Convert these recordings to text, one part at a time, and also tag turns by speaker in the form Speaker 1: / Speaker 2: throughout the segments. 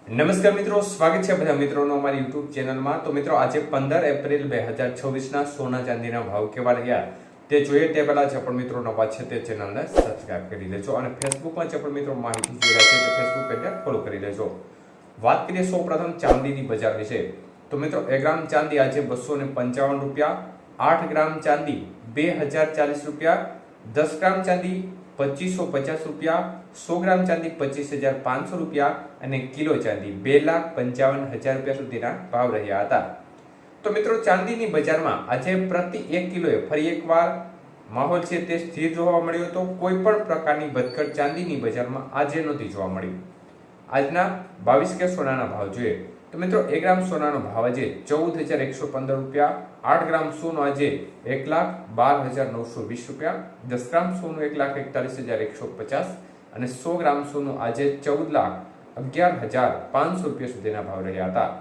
Speaker 1: નમસ્કાર મિત્રો, સ્વાગત છે બધા મિત્રોનો અમારી યુટ્યુબ ચેનલમાં। તો મિત્રો આજે 15 એપ્રિલ 2024ના સોના ચાંદીના ભાવ કેવા રહ્યા તે જોઈએ તે પહેલા જે પણ મિત્રો નવા છે તે ચેનલને સબસ્ક્રાઇબ કરી લેજો અને ફેસબુકમાં જે પણ મિત્રો માહિતી જોઈ રહ્યા છે તે ફેસબુક પેજને ફોલો કરી લેજો। વાત કરીએ સૌપ્રથમ ચાંદીની બજાર વિશે। તો મિત્રો 1 ગ્રામ ચાંદી આજે 255 રૂપિયા, 8 ગ્રામ ચાંદી 2040 રૂપિયા, 10 ગ્રામ ચાંદી 2550 રૂપિયા, 100 ગ્રામ ચાંદી 25500 રૂપિયા અને કિલો ચાંદી 2,55,000 રૂપિયા સુધીના ભાવ રહ્યા હતા। તો મિત્રો ચાંદીની બજારમાં આજે પ્રતિ 1 કિલોએ ફરી એકવાર માહોલ છે તે સ્થિર જોવા મળ્યો હતો। કોઈ પણ પ્રકારની વધઘટ ચાંદીની બજારમાં આજે નહોતી જોવા મળી। આજના 22 કે સોનાના ભાવ જોઈએ તો મિત્રો 1 ગ્રામ સોનાનો ભાવ આજે 14,115 રૂપિયા, 8 ગ્રામ સોનું આજે 1,12,920 રૂપિયા, 10 ગ્રામ સોનું 1,41,150 અને 100 ગ્રામ સોનું આજે 14,11,500 રૂપિયા સુધીના ભાવ રહ્યા હતા।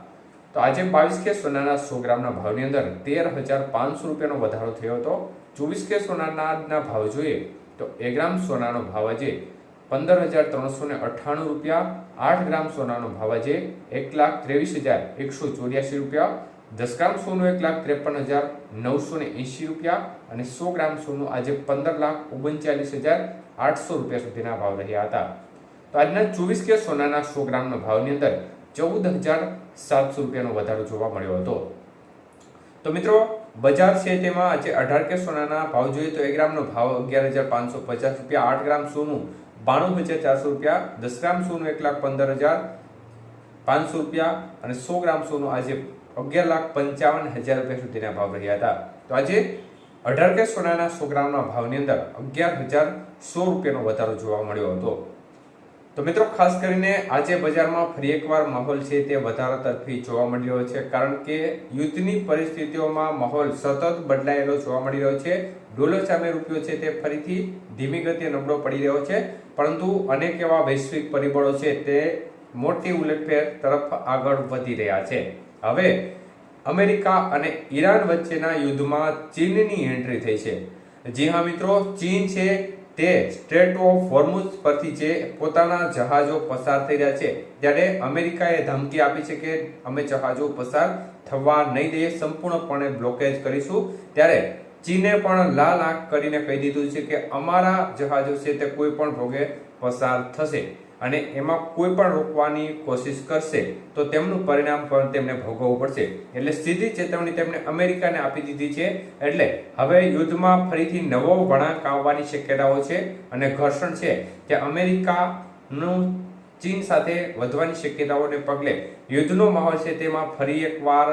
Speaker 1: તો આજે 22 કે સોનાના 100 ગ્રામના ભાવની અંદર 13,500 રૂપિયાનો વધારો થયો હતો। 24 કે સોનાના ભાવ જોઈએ તો 1 ગ્રામ સોનાનો ભાવ આજે 15,398 રૂપિયા, 8 ગ્રામ સોનાનો ભાવ આજે 1,23,184 રૂપિયા, 10 ગ્રામ સોનું 1,53,980 રૂપિયા અને 100 ગ્રામ સોનું આજે 15,39,800 રૂપિયા સુધીના ભાવ રહ્યા હતા। તો આજના 24 કે સોનાના 100 ગ્રામના ભાવની અંદર 14,700 રૂપિયાનો વધારો જોવા મળ્યો હતો। તો મિત્રો બજાર છે તેમાં આજે 18 કે સોનાના ભાવ જોઈએ તો 1 ગ્રામનો ભાવ 11,550 રૂપિયા, 8 ગ્રામ સોનું 92,400 રૂપિયા, 10 ગ્રામ સોનું 1,15,500 રૂપિયા અને 100 ગ્રામ સોનું આજે 11,55,000 રૂપિયા સુધીના ભાવ રહ્યા હતા। તો આજે 18 કે સોનાના 100 ગ્રામના ભાવની અંદર 11,100 રૂપિયાનો વધારો જોવા મળ્યો હતો। તો મિત્રો ખાસ કરીને આજે બજારમાં ફરી એકવાર માહોલ છે તે વધારા તરફી જોવા મળી રહ્યો છે, કારણ કે યુદ્ધની પરિસ્થિતિઓમાં માહોલ સતત બદલાયેલો જોવા મળી રહ્યો છે। ડોલર સામે રૂપિયો છે તે ફરીથી ધીમી ગતિએ નબળો પડી રહ્યો છે, પરંતુ અનેક એવા વૈશ્વિક પરિબળો છે તે મોટી ઉલટફેર તરફ આગળ વધી રહ્યા છે। હવે અમેરિકા અને ઈરાન વચ્ચેના યુદ્ધમાં ચીનની એન્ટ્રી થઈ છે। જી હા મિત્રો, ચીન છે તે સ્ટ્રેટ ઓફ હોર્મુઝ પરથી જે પોતાના જહાજો પસાર થઈ રહ્યા છે, ત્યારે અમેરિકાએ ધમકી આપી છે કે અમે જહાજો પસાર થવા નહીં દઈએ, સંપૂર્ણપણે બ્લોકેજ કરીશું। ત્યારે ચીને પણ લાલ આંખ કરીને કહી દીધું છે કે અમારા જહાજો છે તે કોઈ પણ ભોગે પસાર થશે અને એમાં કોઈ પણ રોકવાની કોશિશ કરશે તો તેમનું પરિણામ પણ તેમને ભોગવવું પડશે। એટલે સીધી ચેતવણી તેમણે અમેરિકાને આપી દીધી છે। એટલે હવે યુદ્ધમાં ફરીથી નવો વળાંક આવવાની શક્યતાઓ છે અને ઘર્ષણ છે કે અમેરિકાનું ચીન સાથે વધવાની શક્યતાઓને પગલે યુદ્ધનો માહોલ છે તેમાં ફરી એકવાર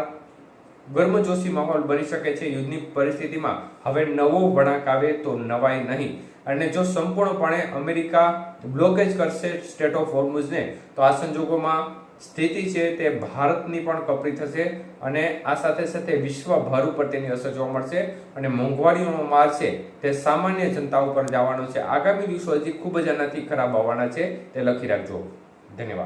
Speaker 1: ગર્મજોશી માહોલ બની શકે છે। યુદ્ધની પરિસ્થિતિમાં હવે નવો વળાંક આવે તો નવાઈ નહીં, અને જો સંપૂર્ણપણે અમેરિકા બ્લોકેજ કરશે સ્ટેટ ઓફ હોર્મુઝને તો આ સંજોગોમાં સ્થિતિ છે તે ભારતની પણ કપરી થશે અને આ સાથે સાથે વિશ્વભર ઉપર તેની અસર જોવા મળશે અને મોંઘવારીનો માર છે તે સામાન્ય જનતા ઉપર જવાનો છે। આગામી દિવસો હજી ખૂબ જ આનાથી ખરાબ આવવાના છે, તે લખી રાખજો। ધન્યવાદ।